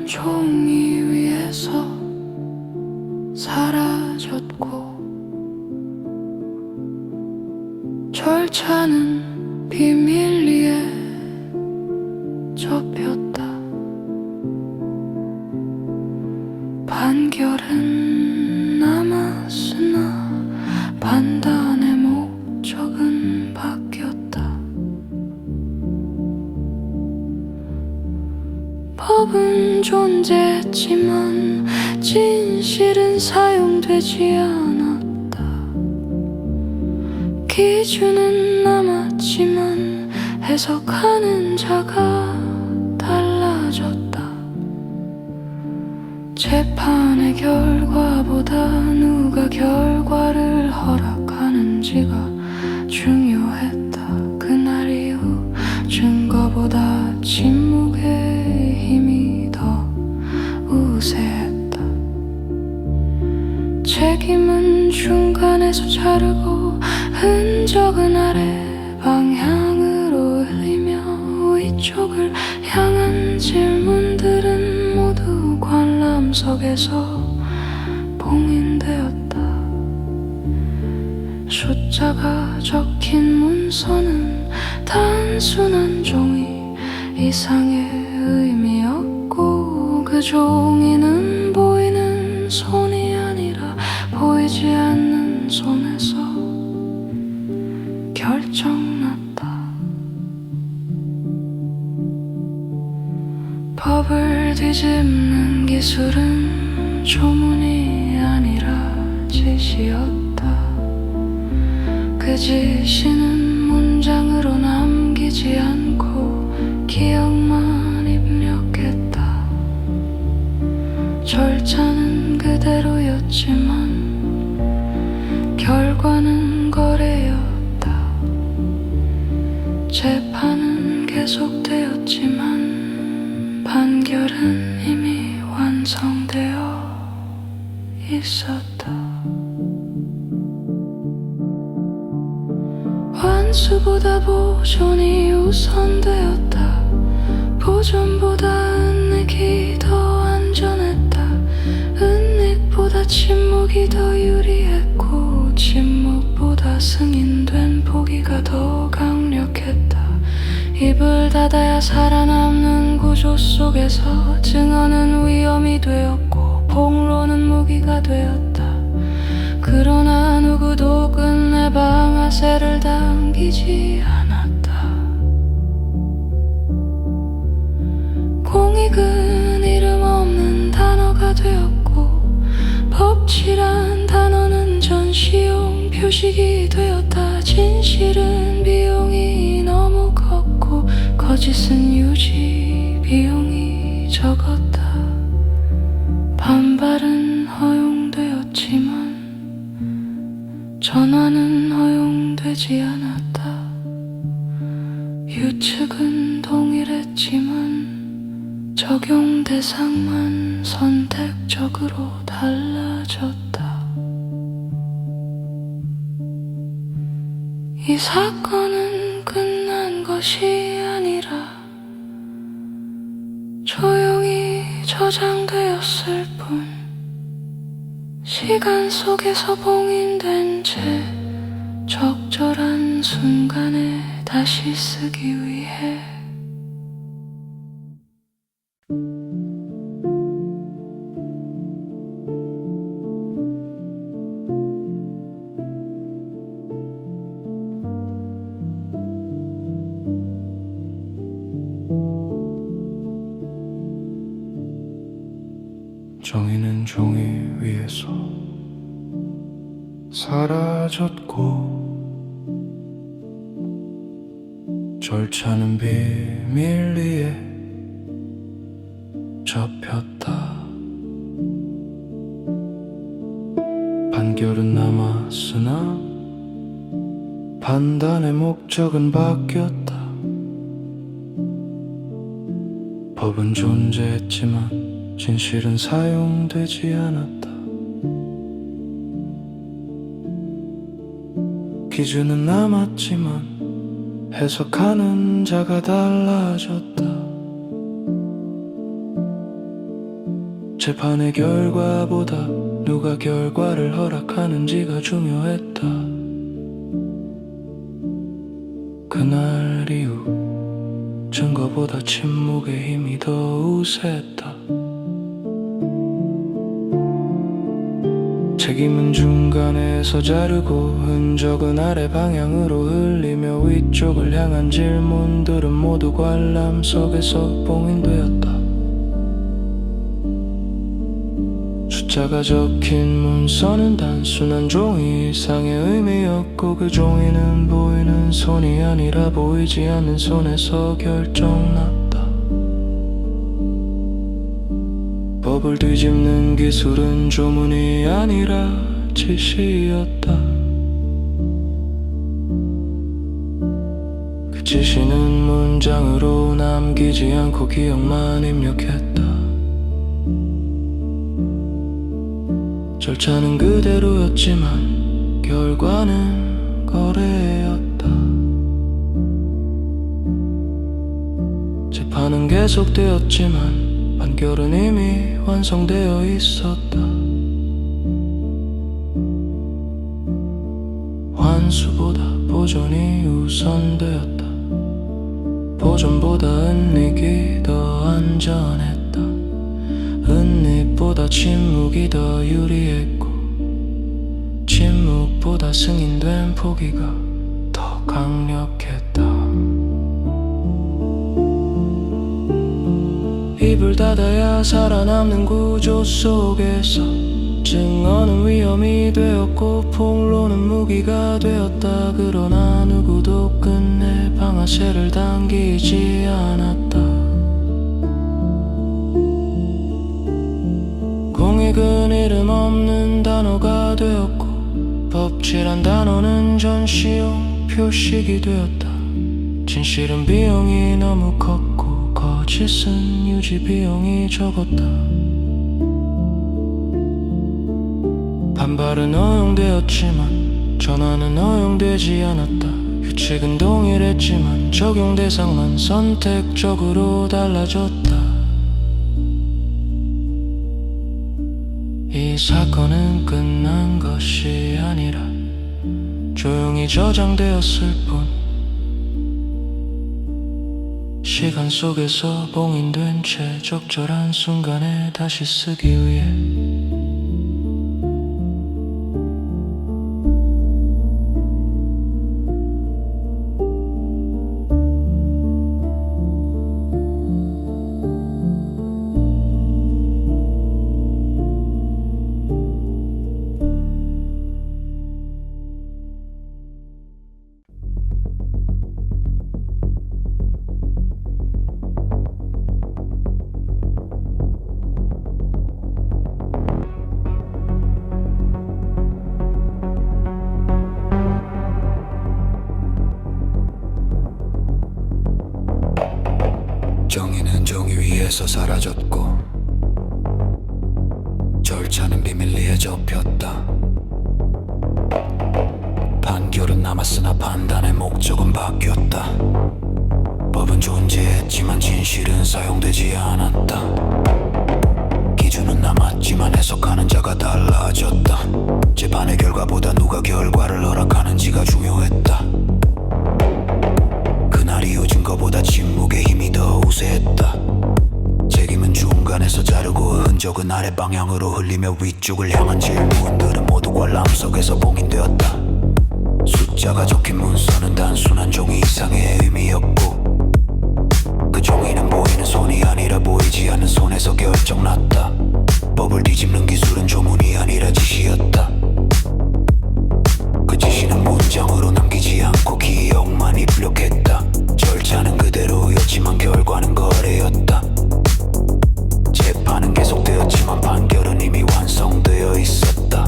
종이 위에서 사라졌고 절차는 비밀 위에 접혔다. 판결은 남았으나 판단의 목적은 바뀌었다. 법은 존재했지만 진실은 사용되지 않았다. 기준은 남았지만 해석하는 자가 달라졌다. 재판의 결과보다 누가 결과를 허락하는지가 중요했다. 그날 이후 증거보다 침묵의 힘이 더 우세했다. 책임은 중간에서 자르고 흔적은 아래 방향으로 흘리며 위쪽을 향한 질문들은 모두 관람석에서 봉인되었다. 숫자가 적힌 문서는 단순한 종이 이상의 의미였고 그 종이는 보이는 손이 아니라 보이지 않는 손에서 결정났다. 법을 뒤집는 기술은 조문이 아니라 지시였다. 그 지시는 문장으로 남기지 않고 기억만 입력했다. 절차는 그대로였지만 결과는 거래였다. 재판은 계속되었지만 판결은 이미 완성되어 있었다. 완수보다 보존이 우선되었다. 보존보다 은닉이 더 안전했다. 은닉보다 침묵이 더 유리했고 침묵보다 승인된 포기가 더 강력했다. 입을 닫아야 살아남는 구조 속에서 증언은 위험이 되었고 폭로는 무기가 되었다. 그러나 누구도 끝내 방아쇠를 당기지 않았다. 공익은 이름 없는 단어가 되었고 법치란 단어는 전시용 표식이 되었다. 진실은 비용이 너무 컸고 거짓은 유지 비용이 적었다. 반발은 허용되었지만 전화는 허용되지 않았다. 유측은 동일했지만 적용 대상만 선택적으로 달라졌다. 이 사건은 끝난 것이 아니라 조용히 저장되었을 뿐, 시간 속에서 봉인된 채 적절한 순간에 다시 쓰기 위해. 종이는 종이 위에서 사라졌고 절차는 비밀 위에 접혔다. 판결은 남았으나 판단의 목적은 바뀌었다. 법은 존재했지만 진실은 사용되지 않았다. 기준은 남았지만 해석하는 자가 달라졌다. 재판의 결과보다 누가 결과를 허락하는지가 중요했다. 그날 이후 증거보다 침묵의 힘이 더 우세했다. 책임은 중간에서 자르고 흔적은 아래 방향으로 흘리며 위쪽을 향한 질문들은 모두 관람 속에서 봉인되었다. 숫자가 적힌 문서는 단순한 종이 이상의 의미였고 그 종이는 보이는 손이 아니라 보이지 않는 손에서 결정났다. 법을 뒤집는 기술은 조문이 아니라 지시였다. 그 지시는 문장으로 남기지 않고 기억만 입력했다. 절차는 그대로였지만 결과는 거래였다. 재판은 계속되었지만 판결은 이미 완성되어 있었다. 환수보다 보존이 우선되었다. 보존보다 은닉이 더 안전했다. 은닉보다 침묵이 더 유리했고 침묵보다 승인된 포기가 더 강력했다. 입을 닫아야 살아남는 구조 속에서 증언은 위험이 되었고 폭로는 무기가 되었다. 그러나 누구도 끝내 방아쇠를 당기지 않았다. 공익은 이름 없는 단어가 되었고 법치란 단어는 전시용 표식이 되었다. 진실은 비용이 너무 컸고 거짓은 유지 비용이 적었다. 반발은 허용되었지만 전환은 허용되지 않았다. 규칙은 동일했지만 적용 대상만 선택적으로 달라졌다. 이 사건은 끝난 것이 아니라 조용히 저장되었을 뿐 시간 속에서 봉인된 채 적절한 순간에 다시 쓰기 위해 정의는 정의 위에서 사라졌고 절차는 비밀리에 접혔다. 판결은 남았으나 판단의 목적은 바뀌었다. 법은 존재했지만 진실은 사용되지 않았다. 기준은 남았지만 해석하는 자가 달라졌다. 재판의 결과보다 누가 결과를 허락하는지가 중요했다. 그날 이후 증거보다 침묵의 힘이 더 우세했다. 책임은 중간에서 자르고 흔적은 아래 방향으로 흘리며 위쪽을 향한 질문들은 모두 관람 속에서 봉인되었다. 숫자가 적힌 문서는 단순한 종이 이상의 의미였고 그 종이는 보이는 손이 아니라 보이지 않는 손에서 결정났다. 법을 뒤집는 기술은 조문이 아니라 지시였다. 그 지시는 문장으로 남기지 않고 기억만 입력했다. 절차는 그대로였지만 결과는 거래였다. 재판은 계속되었지만 판결은 이미 완성되어 있었다.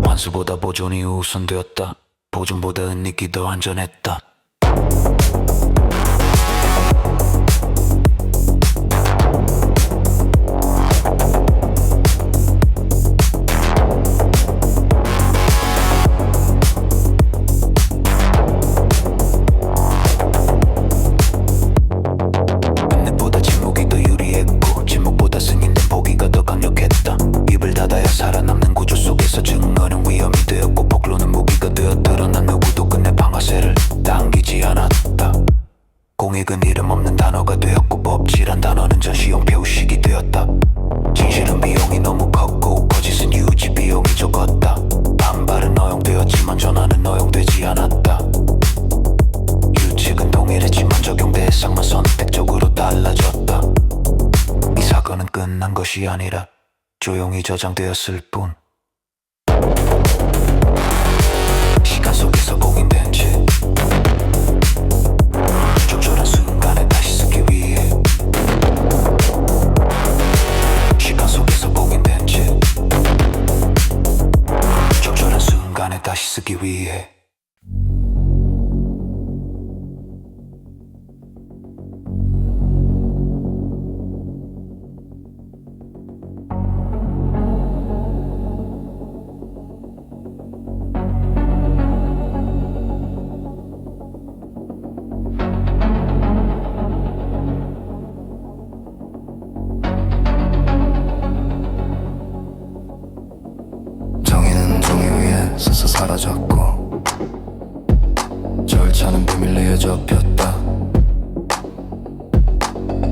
환수보다 보존이 우선되었다. 보존보다 은닉이 더 안전했다. 은닉보다 침묵이 더 유리했고 침묵보다 승인된 포기가 더 공익은 이름 없는 단어가 되었고 법질한 단어는 전시용 표식이 되었다. 진실은 비용이 너무 컸고 거짓은 유지 비용이 적었다. 반발은 허용되었지만 전환은 허용되지 않았다. 규칙은 동일했지만 적용 대상만 선택적으로 달라졌다. 이 사건은 끝난 것이 아니라 조용히 저장되었을 뿐. 시간 속에서 봉인된 채 적절한 순간에 다시 쓰기 위해 시간 속에서 봉인된 채 적절한 순간에 다시 쓰기 위해 정의는 종이 위에 서서 사라졌고 절차는 비밀리에 접혔다.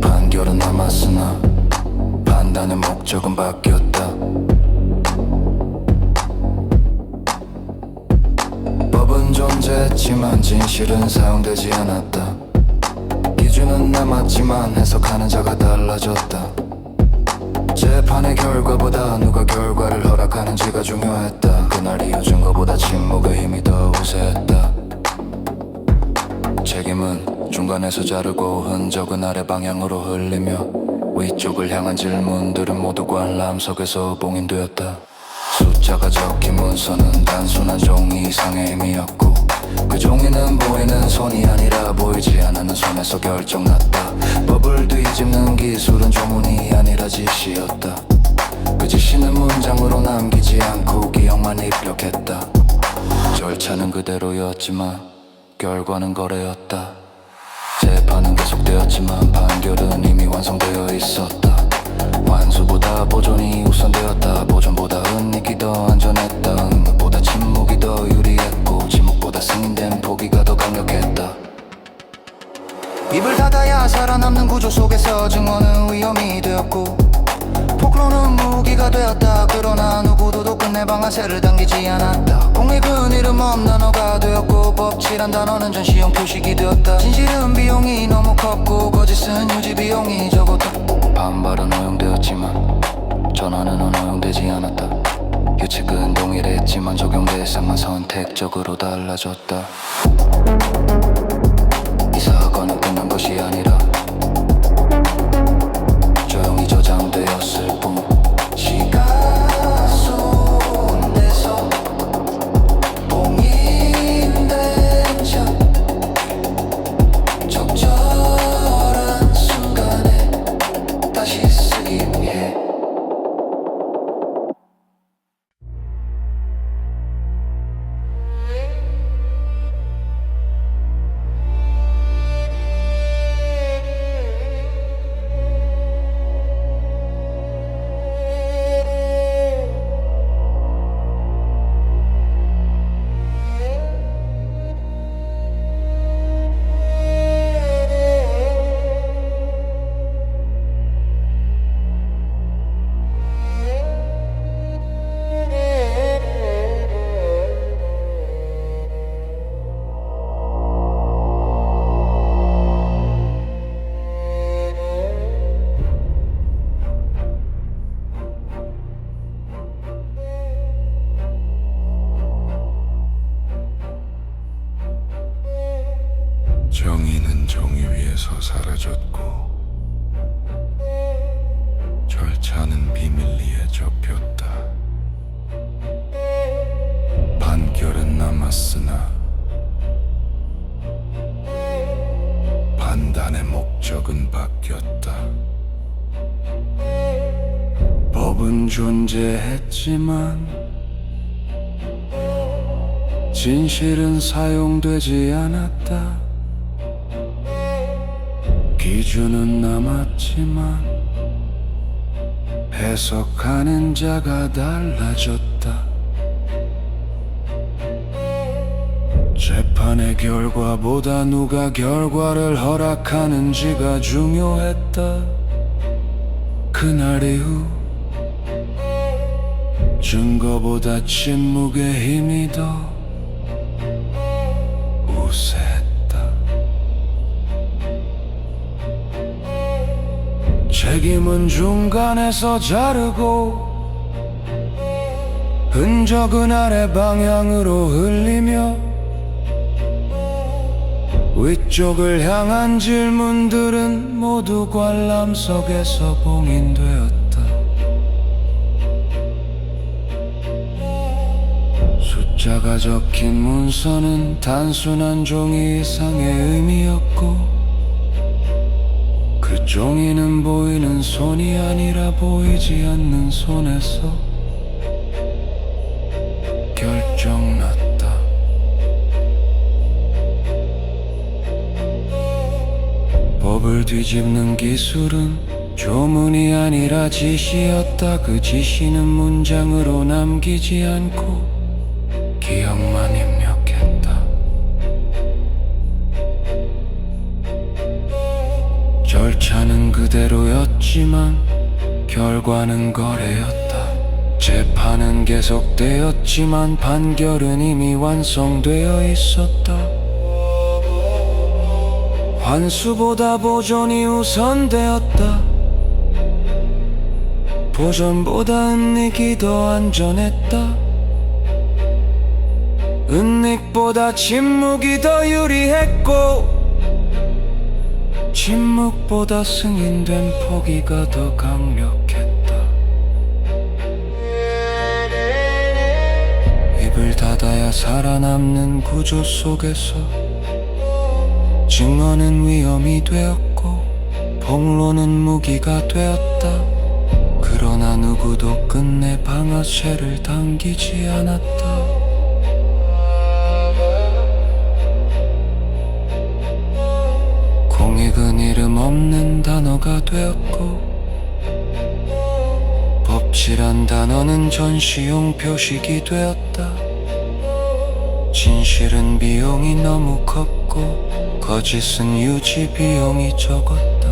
판결은 남았으나 판단의 목적은 바뀌었다. 법은 존재했지만 진실은 사용되지 않았다. 기준은 남았지만 해석하는 자가 달라졌다. 재판의 결과보다 누가 결과를 허락하는지가 중요했다. 그날 이어준 것보다 침묵의 힘이 더 우세했다. 책임은 중간에서 자르고 흔적은 아래 방향으로 흘리며 위쪽을 향한 질문들은 모두 관람 속에서 봉인되었다. 숫자가 적힌 문서는 단순한 종이 이상의 의미였고 그 종이는 보이는 손이 아니라 보이지 않는 손에서 결정났다. 법을 뒤집는 기술은 조문이 아니라 지시였다. 그 지시는 문장으로 남기지 않고 기억만 입력했다. 절차는 그대로였지만 결과는 거래였다. 재판은 계속되었지만 판결은 이미 완성되어 있었다. 완수보다 보존이 우선되었다. 보존보다 은닉이 더 안전했다. 은닉보다 침묵이 더 유리했고 침묵보다 승인된 포기가 더 강력했다. 입을 닫아야 살아남는 구조 속에서 증언은 위험이 되었고 폭로는 무기가 되었다. 그러나 누구도 끝내 방아쇠를 당기지 않았다. 공익은 이름 없는 단어가 되었고 법질한 단어는 전시용 표식이 되었다. 진실은 비용이 너무 컸고 거짓은 유지 비용이 적었다. 반발은 허용되었지만 전환은 허용되지 않았다. 규칙은 동일했지만 적용 대상만 선택적으로 달라졌다. 이 사건은 끝난 것이 아니라 조용히 저장되었을 뿐. 시간 속에서 봉인된 채 적절한 순간에 다시 쓰기 위해 정의는 종이 위에서 사라졌고 절차는 비밀리에 접혔다. 판결은 남았으나 판단의 목적은 바뀌었다. 법은 존재했지만 진실은 사용되지 않았다. 기준은 남았지만 해석하는 자가 달라졌다. 재판의 결과보다 누가 결과를 허락하는지가 중요했다. 그날 이후 증거보다 침묵의 힘이 더 우세했다. 책임은 중간에서 자르고 흔적은 아래 방향으로 흘리며 위쪽을 향한 질문들은 모두 관람 속에서 봉인되었다. 숫자가 적힌 문서는 단순한 종이 이상의 의미였고 그 종이는 보이는 손이 아니라 보이지 않는 손에서 결정났다. 법을 뒤집는 기술은 조문이 아니라 지시였다. 그 지시는 문장으로 남기지 않고 기억만 입력했다. 절차는 그대로였지만 결과는 거래였다. 재판은 계속되었지만 판결은 이미 완성되어 있었다. 환수보다 보존이 우선되었다. 보존보다 은닉이 더 안전했다. 은닉보다 침묵이 더 유리했고 침묵보다 승인된 포기가 더 강력했다. 입을 닫아야 살아남는 구조 속에서 증언은 위험이 되었고 폭로는 무기가 되었다. 그러나 누구도 끝내 방아쇠를 당기지 않았다. 공익은 이름 없는 단어가 되었고 법치란 단어는 전시용 표식이 되었다. 진실은 비용이 너무 컸고 거짓은 유지 비용이 적었다.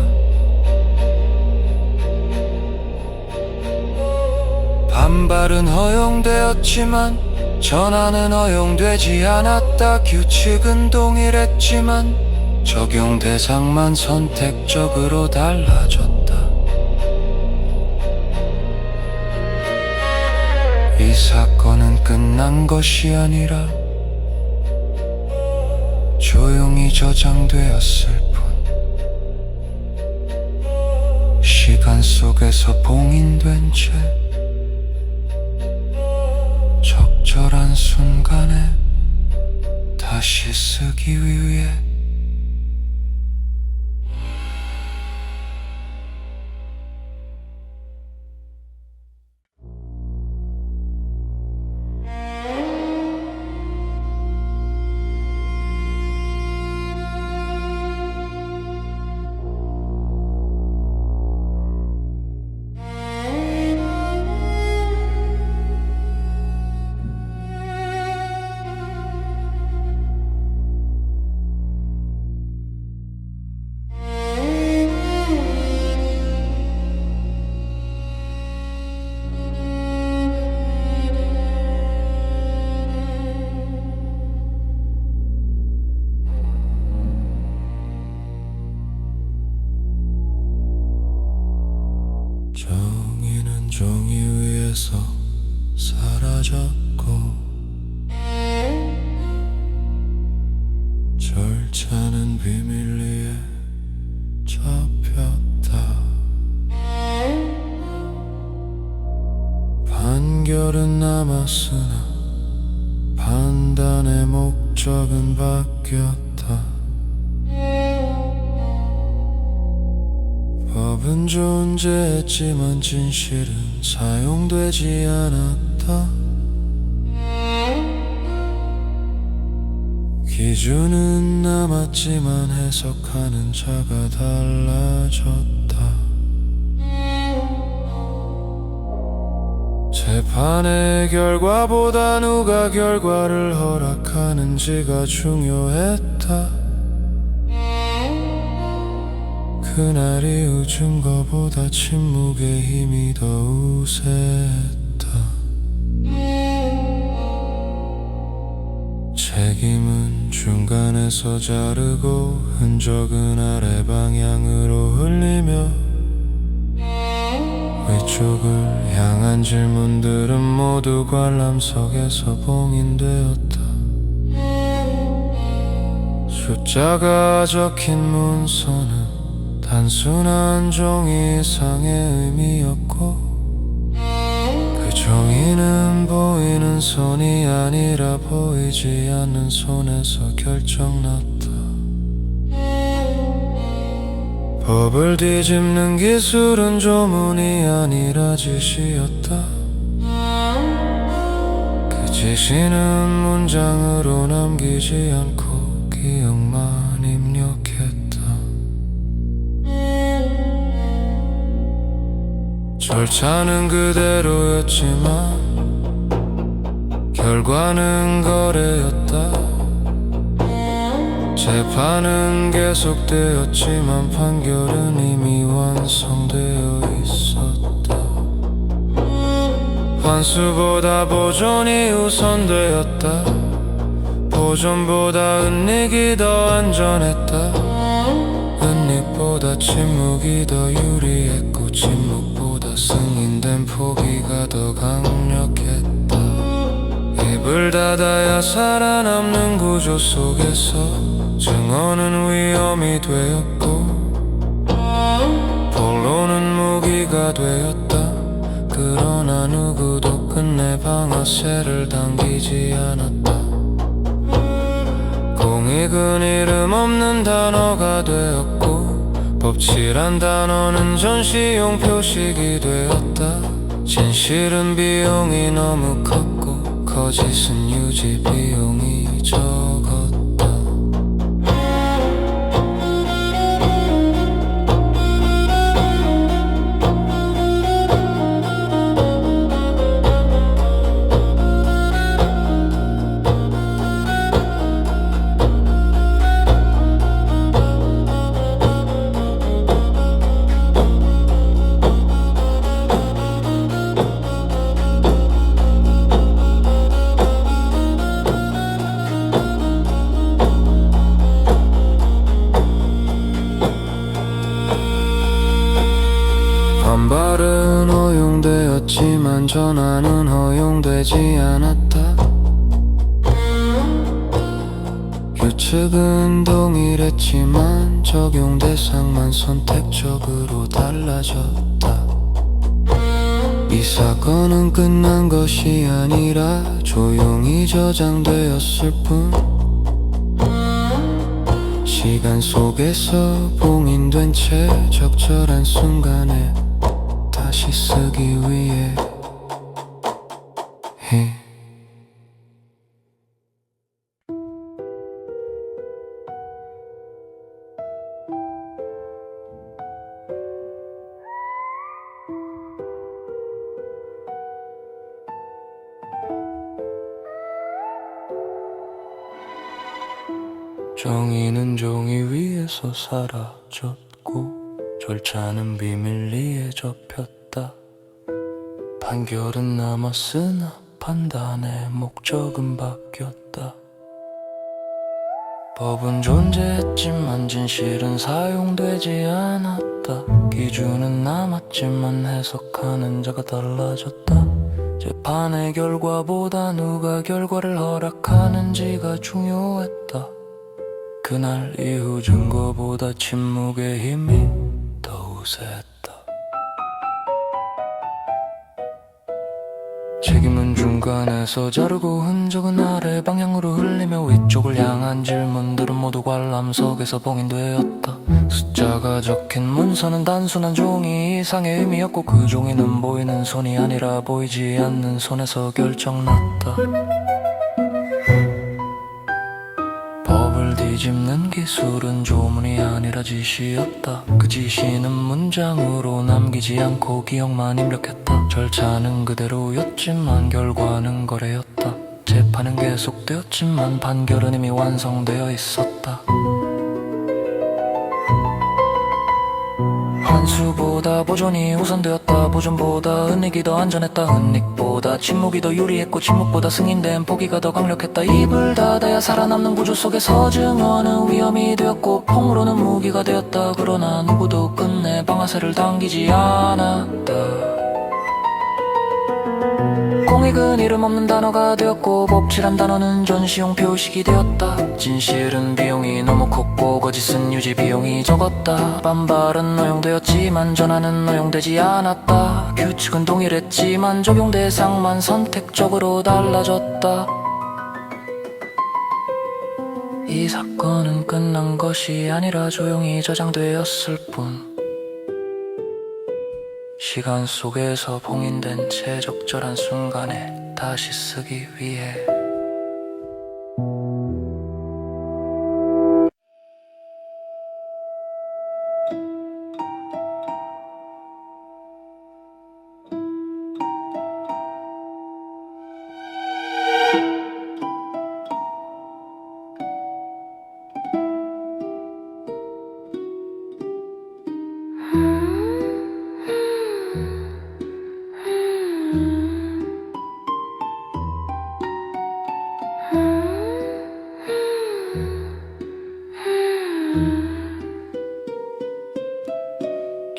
반발은 허용되었지만 전환은 허용되지 않았다. 규칙은 동일했지만 적용 대상만 선택적으로 달라졌다. 이 사건은 끝난 것이 아니라 조용히 저장되었을 뿐. 시간 속에서 봉인된 채 적절한 순간에 다시 쓰기 위해 정의는 종이 위에서 사라졌고 절차는 비밀 위에 잡혔다. 판결은 남았으나 판단의 목적은 바뀌었다. 법은 존재했지만 진실은 사용되지 않았다. 기준은 남았지만 해석하는 자가 달라졌다. 재판의 결과보다 누가 결과를 허락하는지가 중요했다. 그날 이후 증거보다 침묵의 힘이 더 우세했다. 책임은 중간에서 자르고 흔적은 아래 방향으로 흘리며 위쪽을 향한 질문들은 모두 관람석에서 봉인되었다. 숫자가 적힌 문서는 단순한 종이 이상의 의미였고 그 종이는 보이는 손이 아니라 보이지 않는 손에서 결정났다. 법을 뒤집는 기술은 조문이 아니라 지시였다. 그 지시는 문장으로 남기지 않고 기억만 입력했다. 절차는 그대로였지만 결과는 거래였다. 재판은 계속되었지만 판결은 이미 완성되어 있었다. 환수보다 보존이 우선되었다. 보존보다 은닉이 더 안전했다. 은닉보다 침묵이 더 유리했고 침묵보다 승인된 포기가 더 강력했다. 입을 닫아야 살아남는 구조 속에서 증언은 위험이 되었고 본론은 무기가 되었다. 그러나 누구도 끝내 방아쇠를 당기지 않았다. 공익은 이름 없는 단어가 되었고 법치란 단어는 전시용 표식이 되었다. 진실은 비용이 너무 컸고 거짓은 유지 비용이 적었다. 반발은 허용되었지만 전화는 허용되지 않았다. 규칙은 동일했지만 적용 대상만 선택적으로 달라졌다. 이 사건은 끝난 것이 아니라 조용히 저장되었을 뿐 시간 속에서 봉인된 채 적절한 순간에 다시 쓰기 위해 정의는 종이 위에서 사라졌고 절차는 비밀리에 접혔다. 판결은 남았으나 판단의 목적은 바뀌었다. 법은 존재했지만 진실은 사용되지 않았다. 기준은 남았지만 해석하는 자가 달라졌다. 재판의 결과보다 누가 결과를 허락하는지가 중요했다. 그날 이후 증거보다 침묵의 힘이 더 우세했다. 책임은 중간에서 자르고 흔적은 아래 방향으로 흘리며 위쪽을 향한 질문들은 모두 관람석에서 봉인되었다. 숫자가 적힌 문서는 단순한 종이 이상의 의미였고 그 종이는 보이는 손이 아니라 보이지 않는 손에서 결정났다. 법을 뒤집는 기술은 조문이 아니라 지시였다. 그 지시는 문장으로 남기지 않고 기억만 입력했다. 절차는 그대로였지만 결과는 거래였다. 재판은 계속되었지만 판결은 이미 완성되어 있었다. 환수보다 보존이 우선되었다. 보존보다 은닉이 더 안전했다. 은닉보다 침묵이 더 유리했고 침묵보다 승인된 포기가 더 강력했다. 입을 닫아야 살아남는 구조 속에서 증언은 위험이 되었고 폼으로는 무기가 되었다. 그러나 누구도 끝내 방아쇠를 당기지 않았다. 공익은 이름 없는 단어가 되었고 법치란 단어는 전시용 표식이 되었다. 진실은 비용이 너무 컸고 거짓은 유지 비용이 적었다. 반발은 허용되었지만 전환은 허용되지 않았다. 규칙은 동일했지만 적용 대상만 선택적으로 달라졌다. 이 사건은 끝난 것이 아니라 조용히 저장되었을 뿐. 시간 속에서 봉인된 채 적절한 순간에 다시 쓰기 위해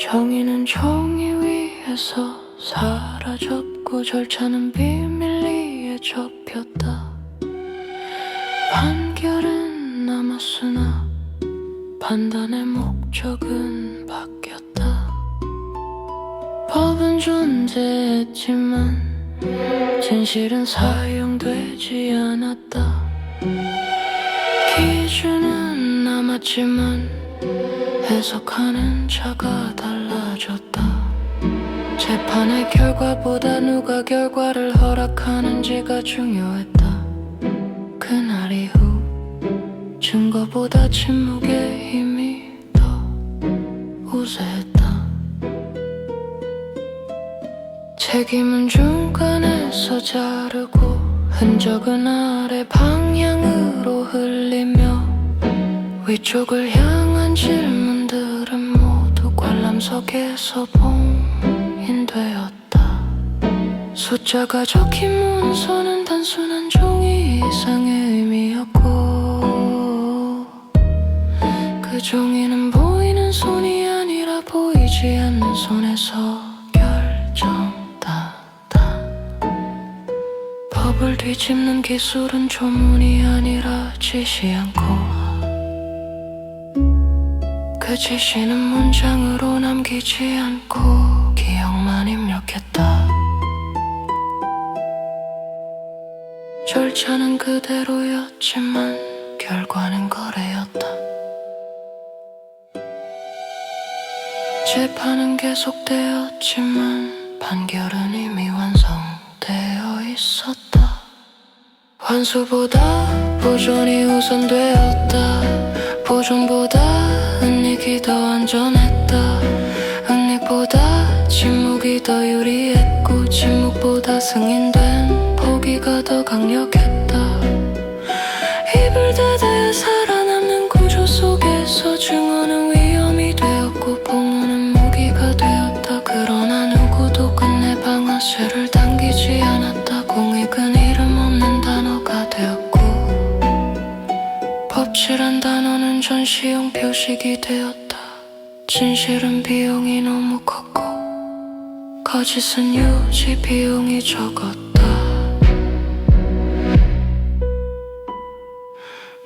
정의는 정의 위에서 사라졌고 절차는 비밀 위에 접혔다. 판결은 남았으나 판단의 목적은 바뀌었다. 법은 존재했지만 진실은 사용되지 않았다. 기준은 남았지만 해석하는 자가 달라졌다. 재판의 결과보다 누가 결과를 허락하는지가 중요했다. 그날 이후 증거보다 침묵의 힘이 더 우세했다. 책임은 중간에서 자르고 흔적은 아래 방향으로 흘리며 위쪽을 향한 질문들은 모두 관람석에서 봉인되었다. 숫자가 적힌 문서는 단순한 종이 이상의 의미였고 그 종이는 보이는 손이 아니라 보이지 않는 손에서 결정났다. 법을 뒤집는 기술은 조문이 아니라 지시 않고 그 지시는 문장으로 남기지 않고 기억만 입력했다. 절차는 그대로였지만 결과는 거래였다. 재판은 계속되었지만 판결은 이미 완성되어 있었다. 환수보다 보존이 우선되었다. 보존보다 은닉이 더 안전했다. 은닉보다 침묵이 더 유리했고 침묵보다 승인된 포기가 더 강력했다. 입을 닫아야 살아남는 구조 속에서 증언은 위험이 되었고 폭로는 무기가 되었다. 그러나 누구도 끝내 방아쇠를 당기지 않았다. 공익은 이름 없는 단어가 되었고 법치란 단어는 전시용 표식이 되었다. 진실은 비용이 너무 컸고 거짓은 유지 비용이 적었다.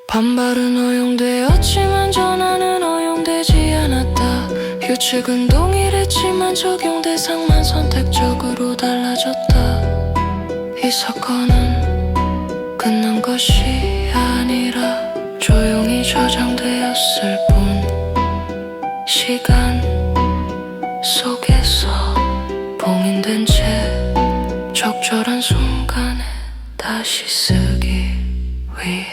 반발은 허용되었지만 전환은 허용되지 않았다. 규칙은 동일했지만 적용 대상만 선택적으로 달라졌다. 이 사건은 끝난 것이 아니라 조용히 저장되었을 뿐. 시간 속에서 봉인된 채 적절한 순간에 다시 쓰기 위해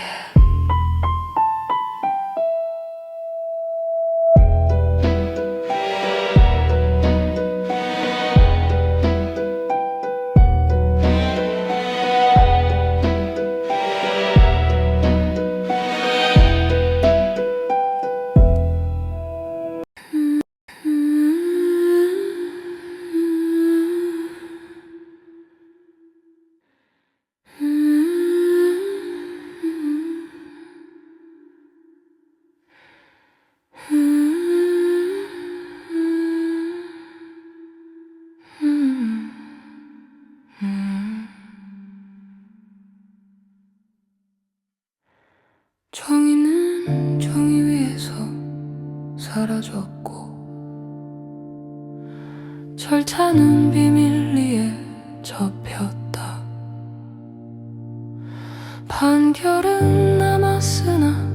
사라졌고 절차는 비밀리에 접혔다. 판결은 남았으나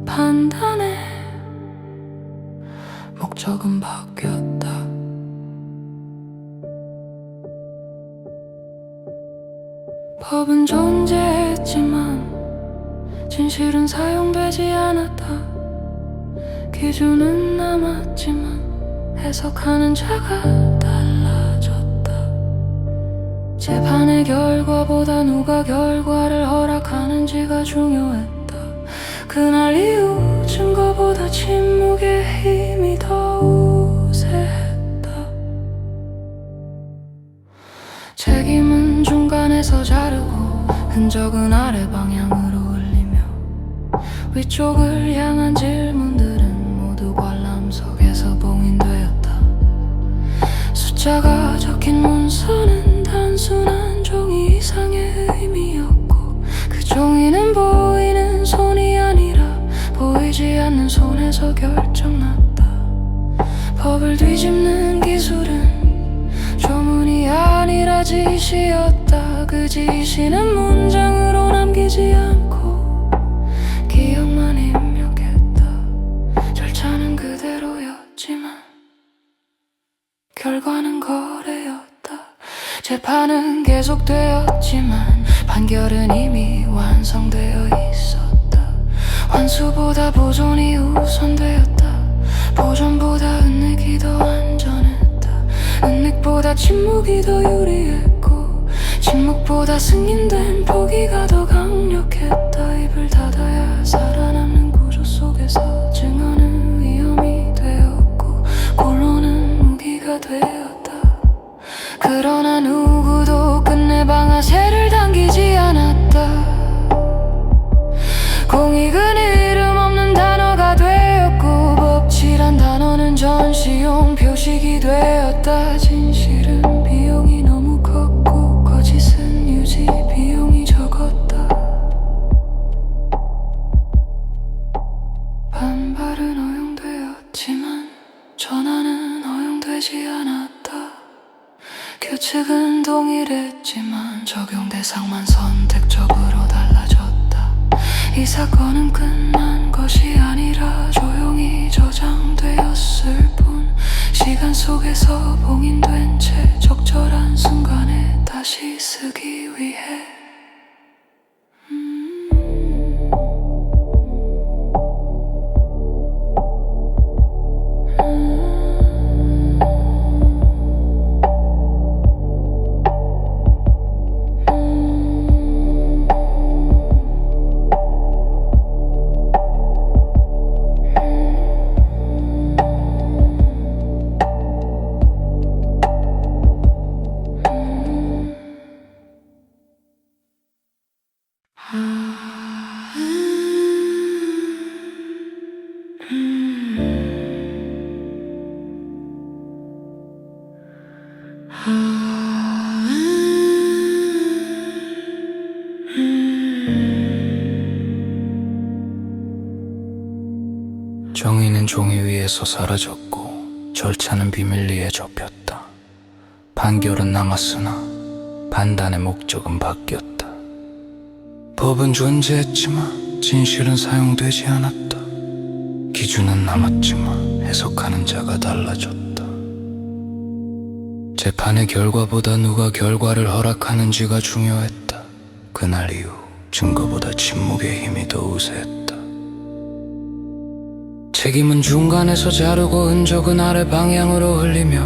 판단의 목적은 바뀌었다. 법은 존재했지만 진실은 사용되지 않았다. 기준은 남았지만 해석하는 자가 달라졌다. 재판의 결과보다 누가 결과를 허락하는지가 중요했다. 그날 이후 증거보다 침묵의 힘이 더 우세했다. 책임은 중간에서 자르고 흔적은 아래 방향으로 흘리며 위쪽을 향한 질문들은 모두 관람석에서 봉인되었다. 숫자가 적힌 문서는 단순한 종이 이상의 의미였고 그 종이는 보이는 손이 아니라 보이지 않는 손에서 결정났다. 법을 뒤집는 기술은 조문이 아니라 지시였다. 그 지시는 문장으로 남기지 않고 기억만 입력했다. 절차는 그대로였지만 결과는 거래였다. 재판은 계속되었지만 판결은 이미 완성되어 있었다. 환수보다 보존이 우선되었다. 보존보다 은닉이 더 안전했다. 은닉보다 침묵이 더 유리했고 침묵보다 승인된 포기가 더 강력했다. 입을 닫아야 살아남는 구조 속에서 증언은 위험이 되었고 곤론은 무기가 되었다. 그러나 누구도 끝내 방아쇠를 당기지 않았다. 공익은 이름 없는 단어가 되었고 법치란 단어는 전시용 표식이 되었다. 진실은 비용이 너무 컸고 거짓은 유지 비용이 적었다. 반발은 허용되었지만 전화는 허용되지 않았다. 규칙은 동일했지만 적용 대상만 선택적으로 달라졌다. 이 사건은 끝난 것이 아니라 조용히 저장되었을 뿐 시간 속에서 봉인된 채 적절한 순간에 다시 쓰기 위해 정의는 종이 위에서 사라졌고 절차는 비밀리에 접혔다. 판결은 남았으나 판단의 목적은 바뀌었다. 법은 존재했지만 진실은 사용되지 않았다. 기준은 남았지만 해석하는 자가 달라졌다. 재판의 결과보다 누가 결과를 허락하는지가 중요했다. 그날 이후 증거보다 침묵의 힘이 더 우세했다. 책임은 중간에서 자르고 흔적은 아래 방향으로 흘리며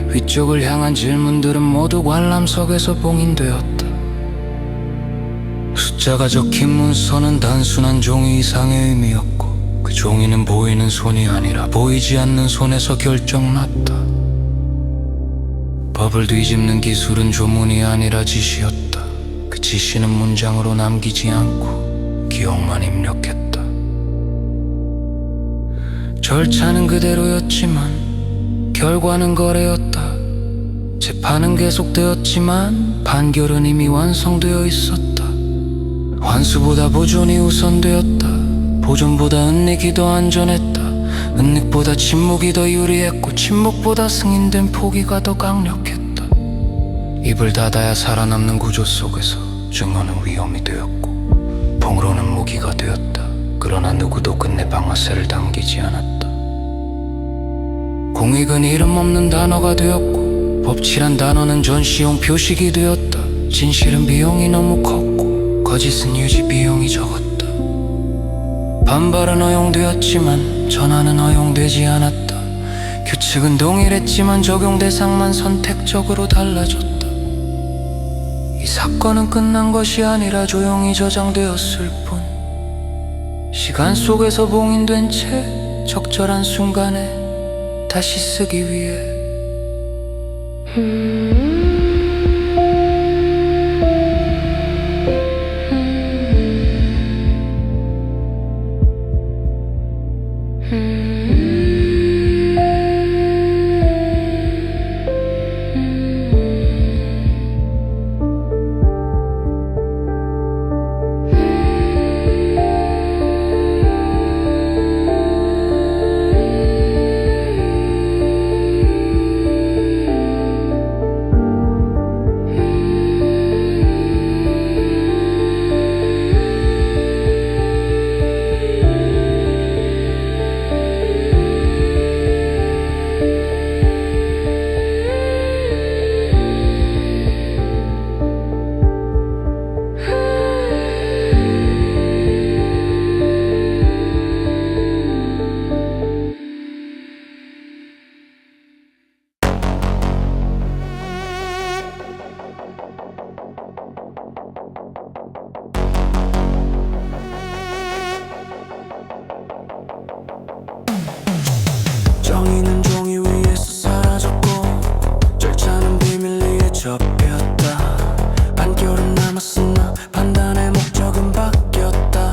위쪽을 향한 질문들은 모두 관람석에서 봉인되었다. 숫자가 적힌 문서는 단순한 종이 이상의 의미였고 그 종이는 보이는 손이 아니라 보이지 않는 손에서 결정났다. 법을 뒤집는 기술은 조문이 아니라 지시였다. 그 지시는 문장으로 남기지 않고 기억만 입력했다. 절차는 그대로였지만 결과는 거래였다. 재판은 계속되었지만 판결은 이미 완성되어 있었다. 환수보다 보존이 우선되었다. 보존보다 은닉이 더 안전했다. 은닉보다 침묵이 더 유리했고 침묵보다 승인된 포기가 더 강력했다. 입을 닫아야 살아남는 구조 속에서 증오는 위험이 되었고 폭로는 무기가 되었다. 그러나 누구도 끝내 방아쇠를 당기지 않았다. 공익은 이름 없는 단어가 되었고 법치란 단어는 전시용 표식이 되었다. 진실은 비용이 너무 컸고 거짓은 유지 비용이 적었다. 반발은 허용되었지만 전환은 허용되지 않았다. 규칙은 동일했지만 적용 대상만 선택적으로 달라졌다. 이 사건은 끝난 것이 아니라 조용히 저장되었을 뿐, 시간 속에서 봉인된 채 적절한 순간에 다시 쓰기 위해 정의는 종이 위에서 사라졌고 절차는 비밀 위에 접혔다. 판결은 남았으나 판단의 목적은 바뀌었다.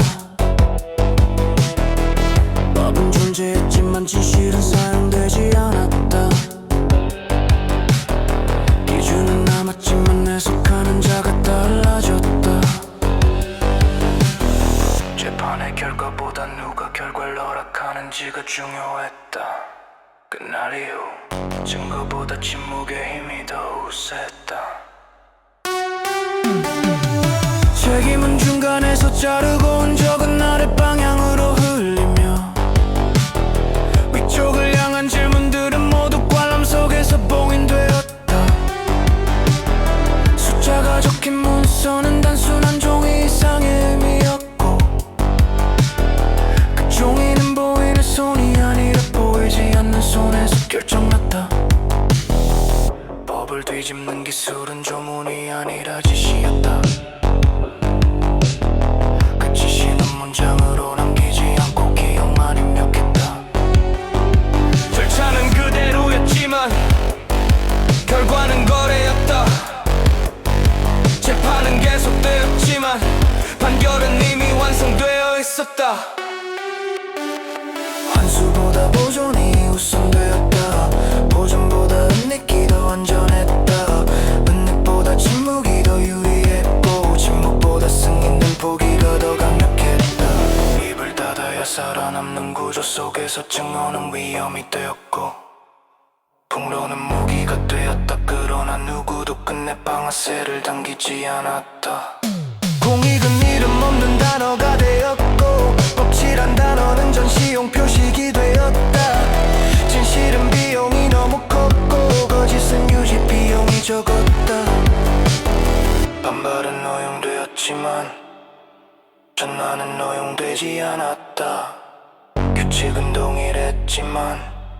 법은 존재했지만 진실은 사용되지 않았다. 기준은 남았지만 해석하는 자가 달라졌다. 재판의 결과보다 누가 결과를 허락하는지가 중요했다. 그날 이후 증거보다 침묵의 힘이 더 우세했다. 책임은 중간에서 자르고 흔적은 아래 방향으로 흘리며 위쪽을 향한 질문들은 모두 관람 속에서 봉인되었다. 숫자가 적힌 문서는 단순한 종이 이상의 의미였고 그 종이는 보이는 손이 아니라 보이지 않는 손에서 결정났다. 법을 뒤집는 기술은 조문이 아니라 지시였다. 그 지시는 문장으로 남기지 않고 기억만 입력했다. 절차는 그대로였지만 결과는 거래였다. 재판은 계속되었지만 판결은 이미 완성되어 있었다. 환수보다 보존이 우선되었다. 보존보다 은닉이 더 안전했다. 은닉보다 침묵이 더 유리했고 침묵보다 승인된 포기가 더 강력했다. 입을 닫아야 살아남는 구조 속에서 증오는 위험이 되었고 폭로는 무기가 되었다. 그러나 누구도 끝내 방아쇠를 당기지 않았다. 공익은 이름 없는 단어가 되었고 법치란 단어는 전시용 표식이 되었다. 진실은 비용이 너무 컸고 거짓은 유지 비용이 적었다. 반발은 허용되었지만 전환은 허용되지 않았다. 규칙은 동일했지만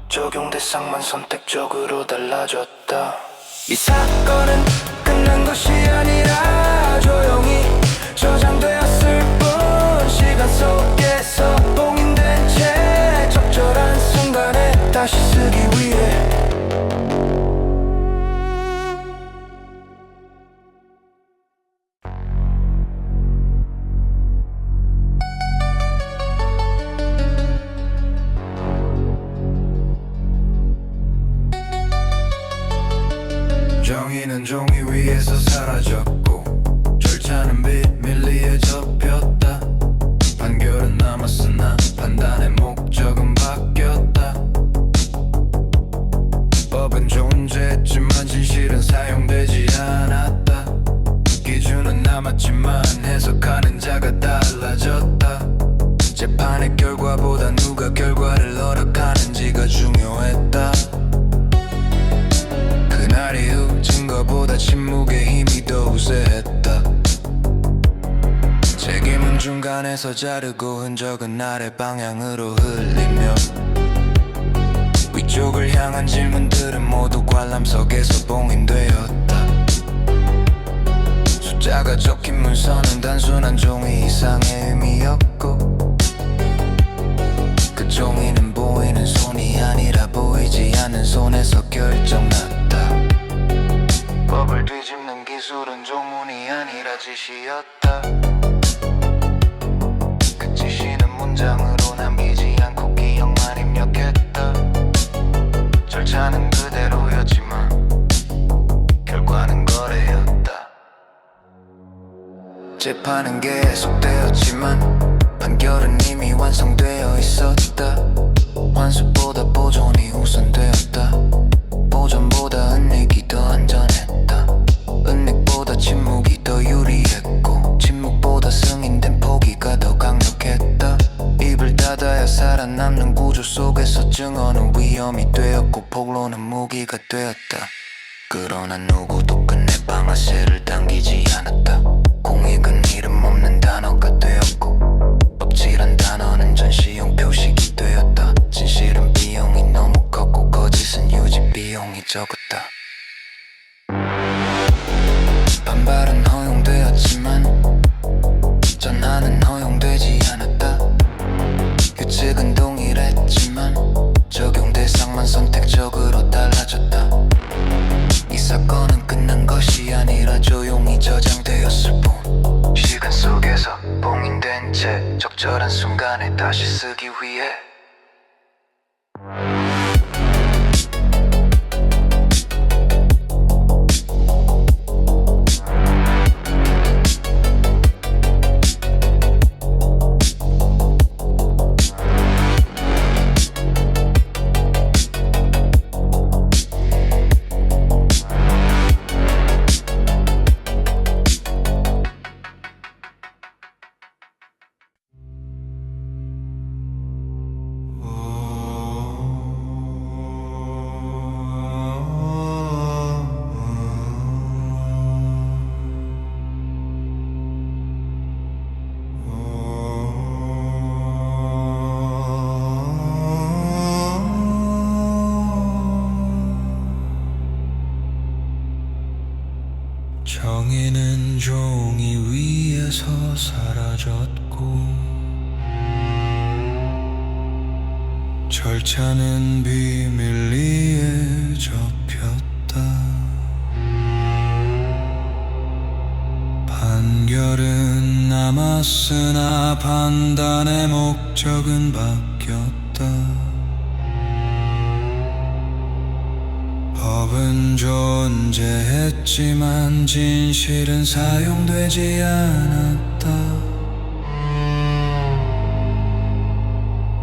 적용 대상만 선택적으로 달라졌다. 이 사건은 끝난 것이 아니라 조용히 저장되었을 뿐, 시간 속에서 봉인된 채 적절한 순간에 다시 쓰기 위해 정의는 종이 위에서 사라졌고 절차는 비밀 위에 접혔다. 판결은 남았으나 판단의 목적은 바뀌었다. 존재했지만 진실은 사용되지 않았다. 기준은 남았지만 해석하는 자가 달라졌다. 재판의 결과보다 누가 결과를 허락하는지가 중요했다. 그날 이후 증거보다 침묵의 힘이 더 우세했다. 책임은 중간에서 자르고 흔적은 아래 방향으로 흘리며 위쪽을 향한 질문들은 모두 관람 속에서 봉인되었다. 숫자가 적힌 문서는 단순한 종이 이상의 의미였고 그 종이는 보이는 손이 아니라 보이지 않는 손에서 결정났다. 법을 뒤집는 기술은 조문이 아니라 지시였다. 그 지시는 문장으로 남기지 않고 기억만 입력했다. 절차는 그대로였지만 결과는 거래였다. 재판은 계속되었지만 판결은 이미 완성되어 있었다. 환수보다 보존이 우선되었다. 보존보다 은닉이 더 안전했다. 은닉보다 침묵이 더 유리했고 침묵보다 승인된 포기가 더 강력했다. 입을 닫아야 살아남는 구조 속에서 증언은 위험이 되었고 폭로는 무기가 되었다. 그러나 누구도 끝내 방아쇠를 당기지 않았다. 공익은 이름 없는 단어가 되었고 법치란 단어는 전시용 표식이 되었다. 진실은 비용이 너무 컸고 거짓은 유지 비용이 적었다. 반발은 허용되었지만 전환은 허용되지 않았다. 규칙은 동일했지만 적용 대상만 선택적으로 달라졌다. 이 사건은 끝난 것이 아니라 조용히 저장되었을 뿐 시간 속에서 봉인된 채 적절한 순간에 다시 쓰기 위해 정의는 종이 위에서 사라졌고 절차는 비밀리에 접혔다. 판결은 남았으나 판단의 목적은 바뀌었다. 법은 존재했지만 진실은 사용되지 않았다.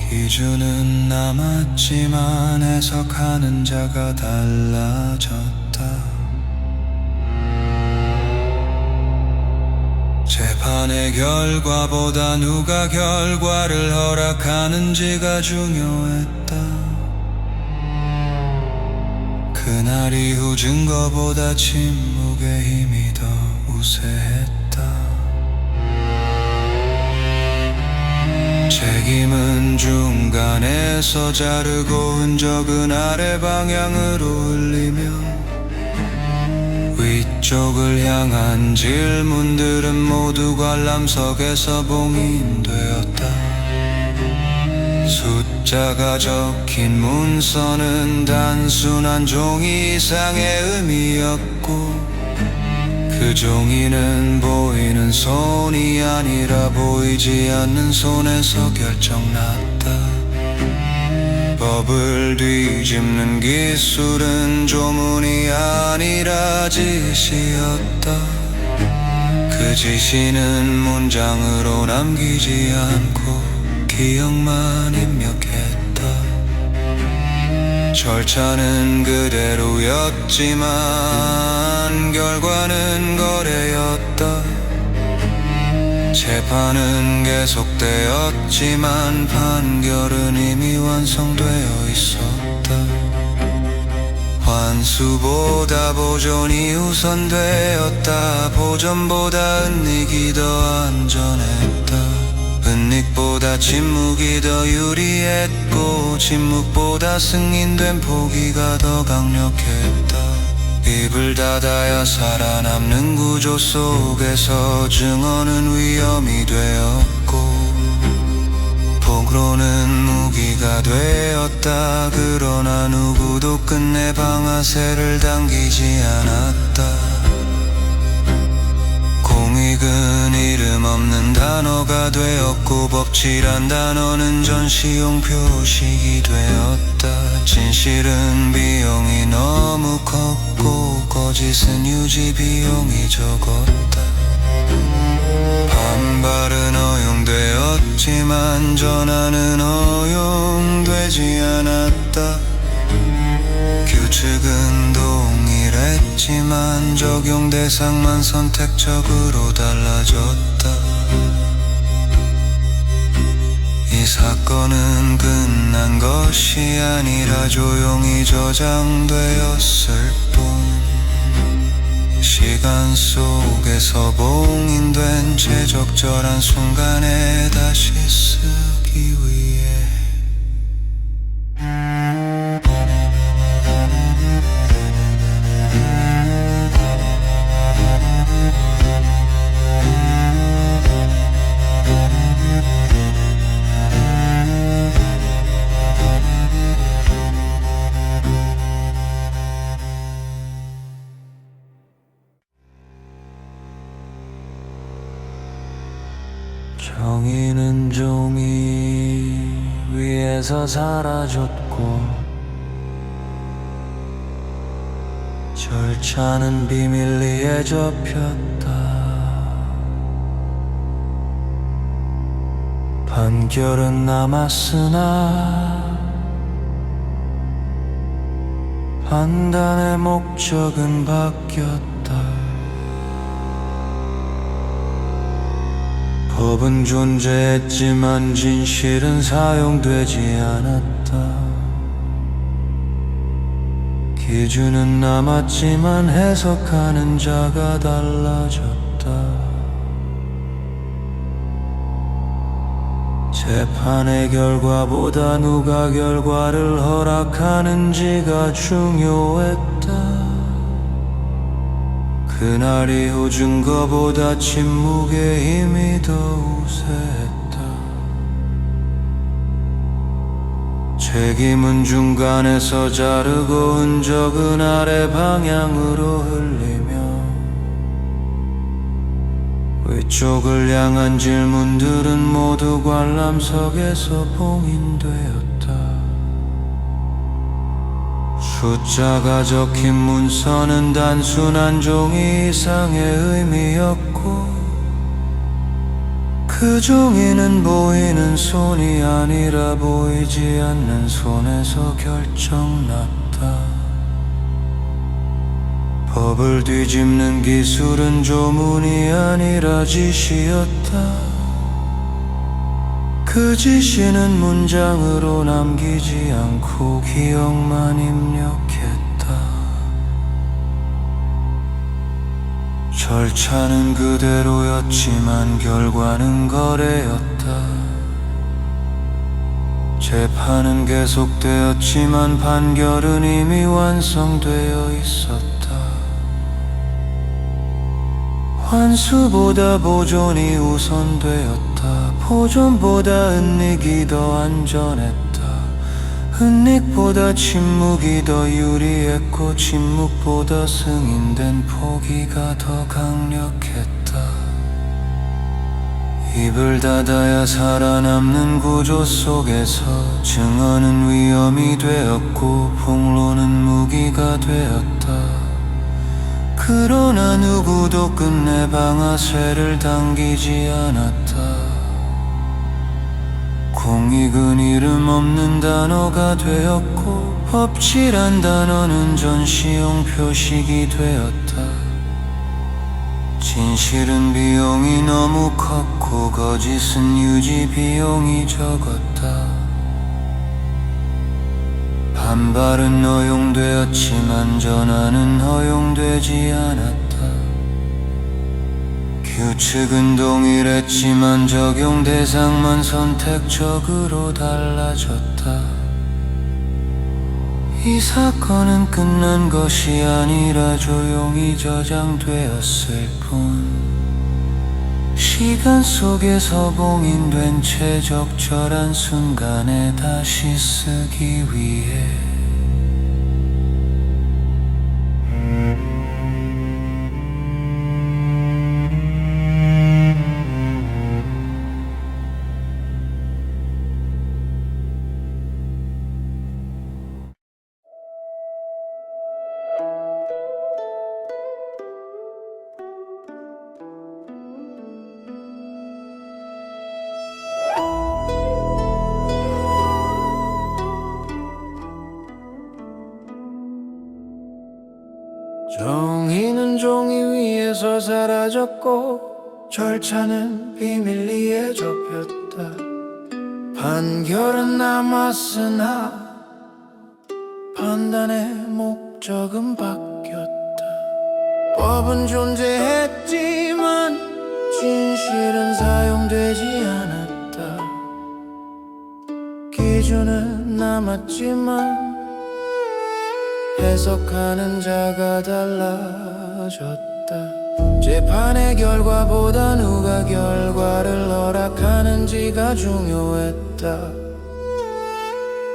기준은 남았지만 해석하는 자가 달라졌다. 재판의 결과보다 누가 결과를 허락하는지가 중요했다. 그날 이후 증거보다 침묵의 힘이 더 우세했다. 책임은 중간에서 자르고 흔적은 아래 방향으로 흘리며 위쪽을 향한 질문들은 모두 관람석에서 봉인되었다. 숫자가 적힌 문서는 단순한 종이 이상의 의미였고 그 종이는 보이는 손이 아니라 보이지 않는 손에서 결정났다. 법을 뒤집는 기술은 조문이 아니라 지시였다. 그 지시는 문장으로 남기지 않고 기억만 입력했다. 절차는 그대로였지만 결과는 거래였다. 재판은 계속되었지만 판결은 이미 완성되어 있었다. 환수보다 보존이 우선되었다. 보존보다 은닉이 더 안전했다. 은닉보다 침묵이 더 유리했고 침묵보다 승인된 포기가 더 강력했다. 입을 닫아야 살아남는 구조 속에서 증언은 위험이 되었고 폭로는 무기가 되었다. 그러나 누구도 끝내 방아쇠를 당기지 않았다. 공익은 이름 없는 단어가 되었고 법치란 단어는 전시용 표식이 되었다. 진실은 비용이 너무 컸고 거짓은 유지 비용이 적었다. 반발은 허용되었지만 전화는 허용되지 않았다. 규칙은 동일했지만 적용 대상만 선택적으로 달라졌다. 이 사건은 끝난 것이 아니라 조용히 저장되었을 뿐 시간 속에서 봉인된 채 적절한 순간에 다시 쓰기 위해 정의는 종이 위에서 사라졌고 절차는 비밀리에 접혔다. 판결은 남았으나 판단의 목적은 바뀌었다. 법은 존재했지만 진실은 사용되지 않았다. 기준은 남았지만 해석하는 자가 달라졌다. 재판의 결과보다 누가 결과를 허락하는지가 중요했다. 그날 이후 증거보다 침묵의 힘이 더 우세했다. 책임은 중간에서 자르고 흔적은 아래 방향으로 흘리며 위쪽을 향한 질문들은 모두 관람석에서 봉인되었다. 숫자가 적힌 문서는 단순한 종이 이상의 의미였고 그 종이는 보이는 손이 아니라 보이지 않는 손에서 결정났다. 법을 뒤집는 기술은 조문이 아니라 지시였다. 그 지시는 문장으로 남기지 않고 기억만 입력했다. 절차는 그대로였지만 결과는 거래였다. 재판은 계속되었지만 판결은 이미 완성되어 있었다. 환수보다 보존이 우선되었다. 보존보다 은닉이 더 안전했다. 은닉보다 침묵이 더 유리했고 침묵보다 승인된 포기가 더 강력했다. 입을 닫아야 살아남는 구조 속에서 증언은 위험이 되었고 폭로는 무기가 되었다. 그러나 누구도 끝내 방아쇠를 당기지 않았다. 공익은 이름 없는 단어가 되었고 법치란 단어는 전시용 표식이 되었다. 진실은 비용이 너무 컸고 거짓은 유지 비용이 적었다. 반발은 허용되었지만 전환은 허용되지 않았다. 규칙은 동일했지만 적용 대상만 선택적으로 달라졌다. 이 사건은 끝난 것이 아니라 조용히 저장되었을 뿐, 시간 속에서 봉인된 채 적절한 순간에 다시 쓰기 위해. 정의는 종이 위에서 사라졌고 절차는 비밀리에 접혔다. 판결은 남았으나 판단의 목적은 바뀌었다. 법은 존재했지만 진실은 사용되지 않았다. 기준은 남았지만 해석하는 자가 달라졌다. 재판의 결과보다 누가 결과를 허락하는지가 중요했다.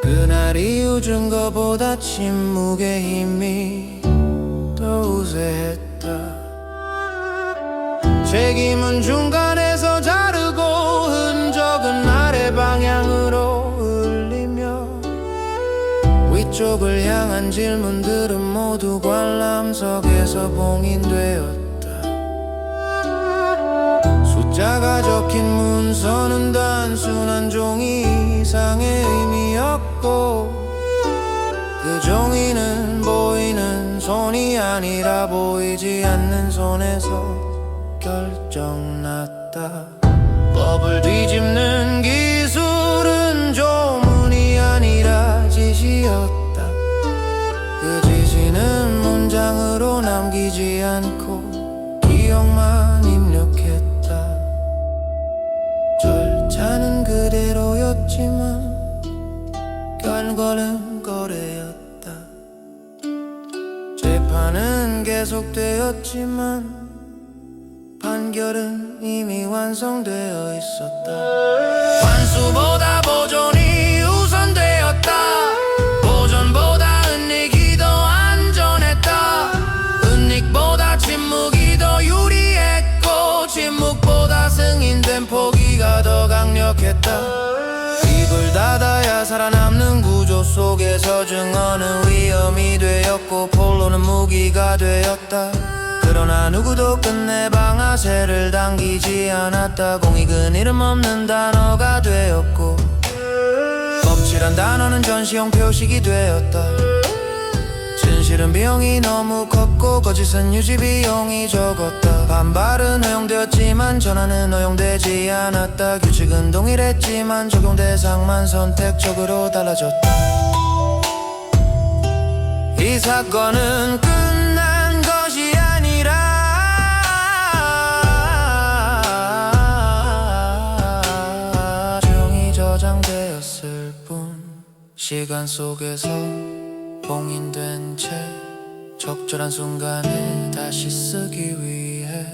그날 이후 증거보다 침묵의 힘이 더 우세했다. 책임은 중간에서 자르고 흔적은 아래 방향으로 흘리며 위쪽을 향한 질문들은 모두 관람석에서 봉인되었다. 숫자가 적힌 문서는 단순한 종이 이상의 의미였고 그 종이는 보이는 손이 아니라 보이지 않는 손에서 결정났다. 법을 뒤집는 기술은 조문이 아니라 지시였다. 그 지시는 문장으로 남기지 않고 기억만 입력했다. 절차는 그대로였지만 결과는 거래였다. 재판은 계속되었지만 판결은 이미 완성되어 있었다. 환수보다 보존이 우선되었다. 보존보다 은닉이 더 안전했다. 은닉보다 침묵이 더 유리했고 침묵보다 승인된 포기가 더 강력했다. 입을 닫아야 살아남는 구조 속에서 증언은 위험이 되었고 폴로는 무기가 되었다. 그러나 누구도 끝내 방아쇠를 당기지 않았다. 공익은 이름 없는 단어가 되었고 법치란 단어는 전시용 표식이 되었다. 진실은 비용이 너무 컸고 거짓은 유지 비용이 적었다. 반발은 허용되었지만 전환은 허용되지 않았다. 규칙은 동일했지만 적용 대상만 선택적으로 달라졌다. 이 사건은 끝난 것이 아니라 종이 저장되었을 뿐, 시간 속에서 봉인된 채 적절한 순간에 다시 쓰기 위해.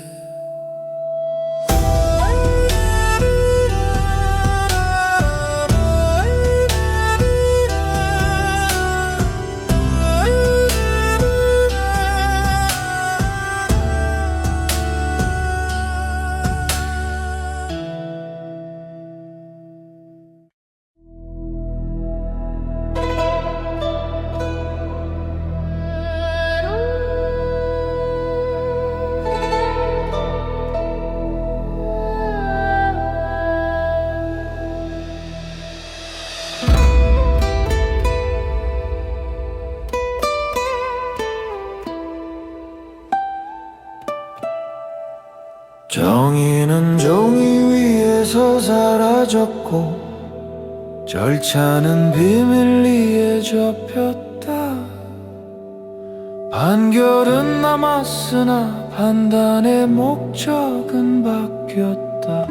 정의는 종이 위에서 사라졌고 절차는 비밀리에 접혔다. 판결은 남았으나 판단의 목적은 바뀌었다.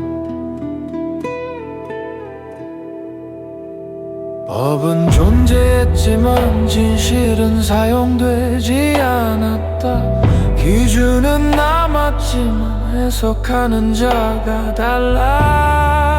법은 존재했지만 진실은 사용되지 않았다. 기준은 남았지만 해석하는 자가 달라졌다.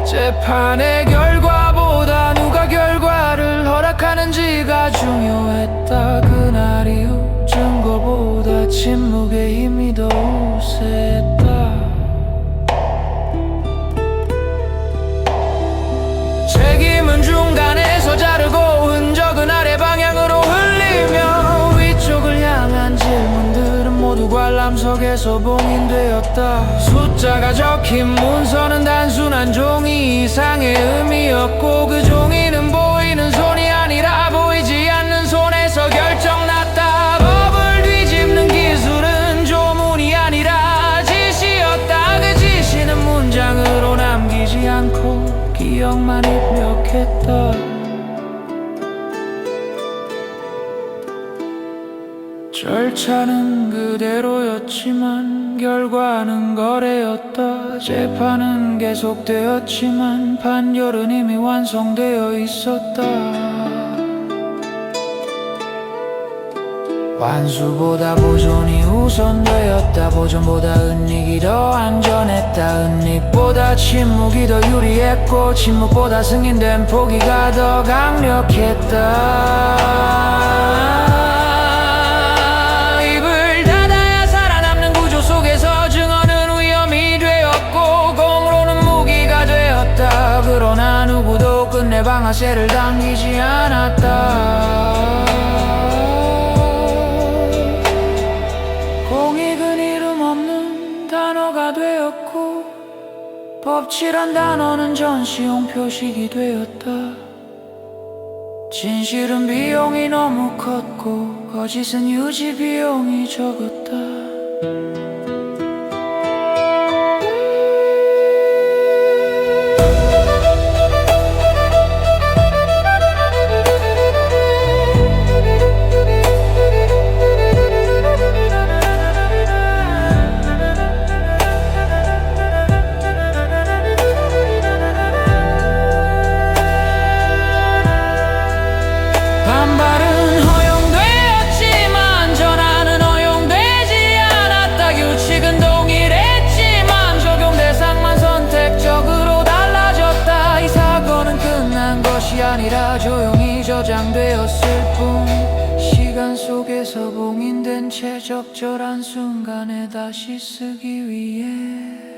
재판의 결과보다 누가 결과를 허락하는지가 중요했다. 그날 이후 증거보다 침묵의 힘이 더 우세했다. 책임은 중간에서 자르고 흔적은 아래 방향으로 흘리며 위쪽을 향한 질문들은 모두 관람석에서 봉인되었다. 숫자가 적힌 문서는 단순한 종이 이상의 의미였고 그 종이는 보이는 손이 아니라 보이지 않는 손에서 결정났다. 법을 뒤집는 기술은 조문이 아니라 지시였다. 그 지시는 문장으로 남기지 않고 기억만 입력했다. 절차는 그대로였지만 결과는 거래였다. 재판은 계속되었지만 판결은 이미 완성되어 있었다. 완수보다 보존이 우선되었다. 보존보다 은닉이 더 안전했다. 은닉보다 침묵이 더 유리했고 침묵보다 승인된 포기가 더 강력했다. 입을 닫아야 살아남는 구조 속에서 증언은 위험이 되었고 공로는 무기가 되었다. 그러나 누구도 끝내 방아쇠를 당기지 않았다. 공익은 이름 없는 단어가 되었고 법치란 단어는 전시용 표식이 되었다. 진실은 비용이 너무 컸고 거짓은 유지 비용이 적었다. 반발은 허용되었지만 전환은 허용되지 않았다. 규칙은 동일했지만 적용 대상만 선택적으로 달라졌다. 이 사건은 끝난 것이 아니라 조용히 저장되었을 뿐 시간 속에서 봉인된 채 적절한 순간에 다시 쓰기 위해